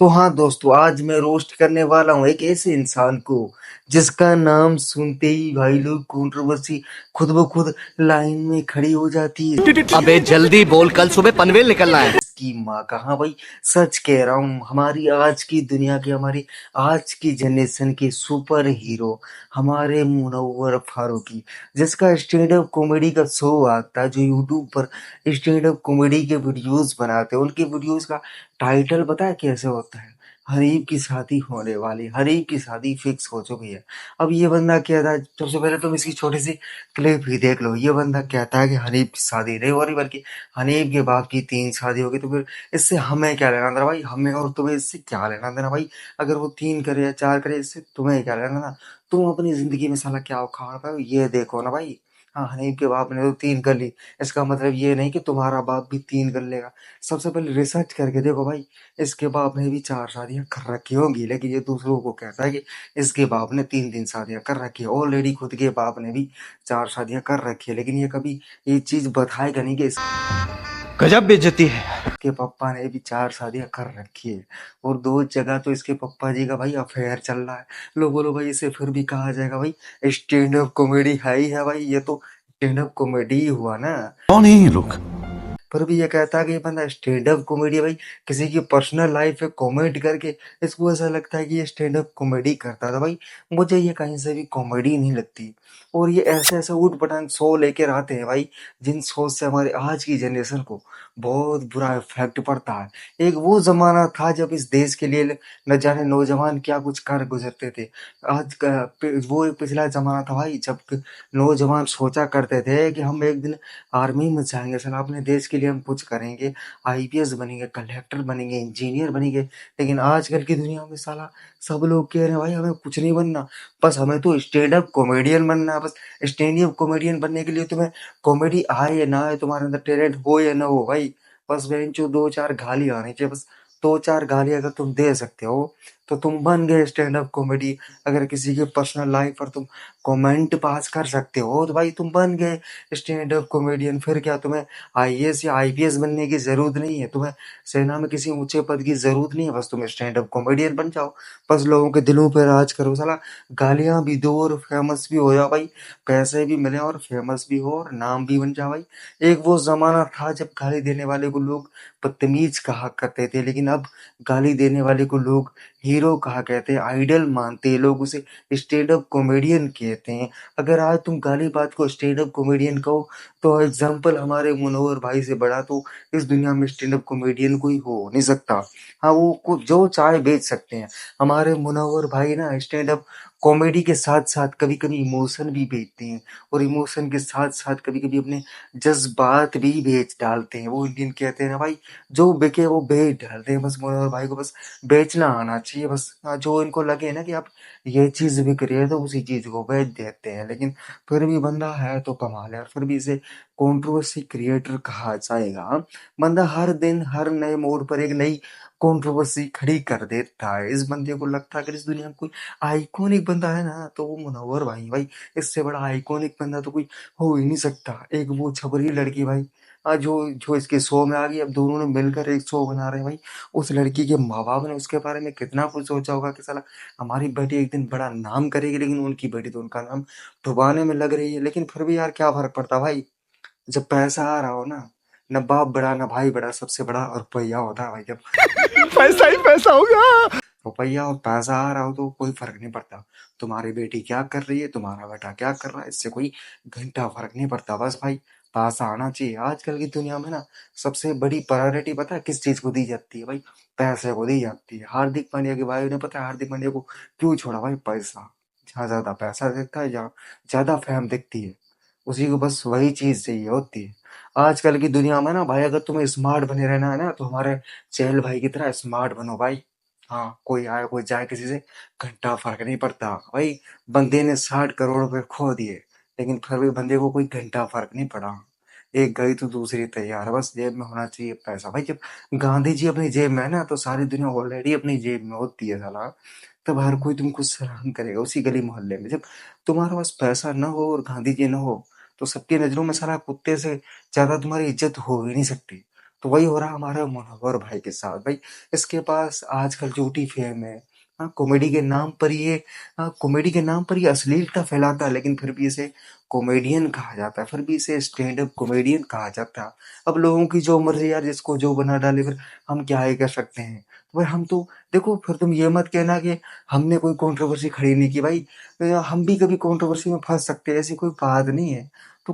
तो हाँ दोस्तों, आज मैं रोस्ट करने वाला हूँ एक ऐसे इंसान को जिसका नाम सुनते ही भाई लोग कंट्रोवर्सी खुद ब खुद लाइन में खड़ी हो जाती है। अबे जल्दी बोल, कल सुबह पनवेल निकलना है। इसकी माँ का, हाँ भाई, सच कह रहा हूँ। हमारी आज की दुनिया के, हमारी आज की जनरेशन के सुपर हीरो हमारे मुनव्वर फारूकी, जिसका स्टैंड अप कॉमेडी का शो आता है, जो यूट्यूब पर स्टैंड अप कॉमेडी के वीडियोस बनाते हैं। उनके वीडियोस का टाइटल पता है कैसे होता है? हरीब की शादी होने वाली, हरीब की शादी फिक्स हो चुकी है। अब ये बंदा कहता है, सबसे पहले तुम इसकी छोटी सी क्लिप ही देख लो। ये बंदा कहता है कि हनीफ की शादी नहीं हो रही, बल्कि हनीफ के बाप की 3 शादी होगी। तो फिर इससे हमें क्या लेना देना भाई? हमें और तुम्हें इससे क्या लेना देना भाई? अगर वो 3 करे या 4 करे, इससे तुम्हें क्या लेना देना? तुम अपनी जिंदगी में साला क्या उखाड़ पाए हो ये देखो ना भाई। हाँ, हनीफ के बाप ने तो 3 कर ली, इसका मतलब ये नहीं कि तुम्हारा बाप भी 3 कर लेगा। सबसे पहले रिसर्च करके देखो भाई, इसके बाप ने भी 4 शादियां कर रखी होंगी, लेकिन ये दूसरों को कहता है कि इसके बाप ने 3-3 शादियां कर रखी है। ऑलरेडी खुद के बाप ने भी 4 शादियां कर रखी है, लेकिन ये कभी ये चीज बताएगा नहीं कि गजब बेइज्जती है। इसके पापा ने भी 4 शादियां कर रखी है। और 2 जगह तो इसके पप्पा जी का भाई अफेयर चल रहा है। लो बोलो भाई, इसे फिर भी कहा जाएगा भाई स्टैंड अप कॉमेडी है ही है भाई। ये तो स्टैंड अप कॉमेडी ही हुआ ना। कौन है ये लोग? फिर भी ये कहता है कि ये बंदा स्टैंड अप कॉमेडी है भाई। किसी की पर्सनल लाइफ पे कमेंट करके इसको ऐसा लगता है कि ये स्टैंड अप कॉमेडी करता था भाई। मुझे ये कहीं से भी कॉमेडी नहीं लगती। और ये ऐसे ऐसे ऊट पटांग शो लेकर आते हैं भाई, जिन शो से हमारे आज की जनरेशन को बहुत बुरा इफेक्ट पड़ता है। एक वो जमाना था जब इस देश के लिए न जाने नौजवान क्या कुछ कर गुजरते थे। वो एक पिछला जमाना था भाई, जब नौजवान सोचा करते थे कि हम एक दिन आर्मी में जाएंगे, साला अपने देश के लिए हम कुछ करेंगे, आईपीएस बनेंगे, कलेक्टर बनेंगे, इंजीनियर बनेंगे। लेकिन आजकल की दुनिया में साला सब लोग कह रहे हैं भाई हमें कुछ नहीं बनना, बस हमें तो स्टैंड अप कॉमेडियन बनना है। बस स्टैंड अप कॉमेडियन बनने के लिए तुम्हें कॉमेडी आए या ना आए, तुम्हारे अंदर टैलेंट हो या ना हो भाई, बस बेंचो 2-4 गाली आनी चाहिए। बस 2-4 गाली अगर तुम दे सकते हो तो तुम बन गए स्टैंड अप कॉमेडी। अगर किसी के पर्सनल लाइफ पर तुम कमेंट पास कर सकते हो तो भाई तुम बन गए स्टैंड अप कॉमेडियन। फिर क्या तुम्हें आईएएस या आईपीएस बनने की जरूरत नहीं है, तुम्हें सेना में किसी ऊंचे पद की जरूरत नहीं है, बस तुम स्टैंड अप कॉमेडियन बन जाओ। बस लोगों के दिलों पर राज करो साला, गालियां भी दो और फेमस भी हो जाओ भाई। पैसे भी मिले और फेमस भी हो और नाम भी बन जाओ भाई। एक वो जमाना था जब गाली देने वाले को लोग बदतमीज कहा करते थे, लेकिन अब गाली देने वाले को लोग हीरो कहा कहते हैं, आइडल मानते हैं, लोग उसे स्टैंड अप कॉमेडियन कहते हैं। अगर आज तुम गाली बात को स्टैंड अप कॉमेडियन कहो तो एग्जाम्पल हमारे मुनव्वर भाई से बड़ा तो इस दुनिया में स्टैंड अप कॉमेडियन कोई हो नहीं सकता। हाँ, वो जो चाहे बेच सकते हैं। हमारे मुनव्वर भाई ना स्टैंड अप कॉमेडी के साथ साथ कभी कभी इमोशन भी बेचते हैं, और इमोशन के साथ साथ कभी कभी अपने जज्बात भी बेच डालते हैं। वो इंडियन कहते हैं ना भाई, जो बिके वो बेच डालते हैं। बस मुनव्वर भाई को बस बेचना आना चाहिए। बस हाँ, जो इनको लगे ना कि आप ये चीज बिक रही है तो उसी चीज को बेच देते हैं। लेकिन फिर भी बंदा है तो कमाल है, और फिर भी इसे कंट्रोवर्सी क्रिएटर कहा जाएगा। बंदा हर दिन हर नए मोड़ पर एक नई कंट्रोवर्सी खड़ी कर देता है। इस बंदे को लगता है कि इस दुनिया में कोई आइकॉनिक बंदा है ना तो वो मुनव्वर भाई भाई। इससे बड़ा आइकॉनिक बंदा तो कोई हो ही नहीं सकता। एक वो छपरी लड़की भाई, जो जो इसके शो में आ गई, अब दोनों ने मिलकर एक शो बना रहे हैं भाई। उस लड़की के माँ बाप ने उसके बारे में कितना कुछ सोचा होगा कि साला हमारी बेटी एक दिन बड़ा नाम करेगी, लेकिन उनकी बेटी तो उनका नाम डुबाने में लग रही है। लेकिन फिर भी यार क्या फर्क पड़ता भाई, जब पैसा आ रहा हो ना, न बाप बड़ा न भाई बड़ा, सबसे बड़ा और रुपया होता है भाई। जब पैसा ही पैसा होगा। रुपया और पैसा आ रहा हो तो कोई फर्क नहीं पड़ता। तुम्हारी बेटी क्या कर रही है, तुम्हारा बेटा क्या कर रहा है, इससे कोई घंटा फर्क नहीं पड़ता। बस भाई पैसा आना चाहिए। आजकल की दुनिया में ना सबसे बड़ी प्रायोरिटी पता है किस चीज को दी जाती है भाई? पैसे को दी जाती है। हार्दिक पांड्या के भाई ने पता है हार्दिक पांड्या को क्यों छोड़ा भाई? पैसा। जहाँ ज्यादा पैसा दिखता है, जहाँ ज्यादा फेम दिखती है, उसी को बस वही चीज चाहिए होती है। आजकल की दुनिया में ना भाई, अगर तुम्हें स्मार्ट बने रहना है ना तो हमारे चहल भाई की तरह स्मार्ट बनो भाई। हाँ, कोई आए कोई जाए किसी से घंटा फर्क नहीं पड़ता भाई। बंदे ने 60 करोड़ रुपए खो दिए, लेकिन फिर भी बंदे को कोई घंटा फर्क नहीं पड़ा। एक गई तो दूसरी तैयार है, बस जेब में होना चाहिए पैसा भाई। जब गांधी जी अपनी जेब में है ना तो सारी दुनिया ऑलरेडी अपनी जेब में होती है साला। तब हर कोई तुमको सलाम करेगा उसी गली मोहल्ले में। जब तुम्हारे पास पैसा न हो और गांधी जी न हो तो सबकी नजरों में साला कुत्ते से ज्यादा तुम्हारी इज्जत हो ही नहीं सकती। तो वही हो रहा हमारा मुनव्वर भाई के साथ भाई। इसके पास आजकल झूठी फेम है। हाँ, कॉमेडी के नाम पर ये अश्लीलता फैलाता है, लेकिन फिर भी इसे कॉमेडियन कहा जाता है, फिर भी इसे स्टैंड अप कॉमेडियन कहा जाता है। अब लोगों की जो मर्जी यार, जिसको जो बना डाले, फिर हम क्या ही कर सकते हैं। तो भाई हम तो देखो, फिर तुम ये मत कहना कि हमने कोई कंट्रोवर्सी खड़ी नहीं की भाई। हम भी कभी कंट्रोवर्सी में फंस सकते हैं, ऐसी कोई बात नहीं है। तो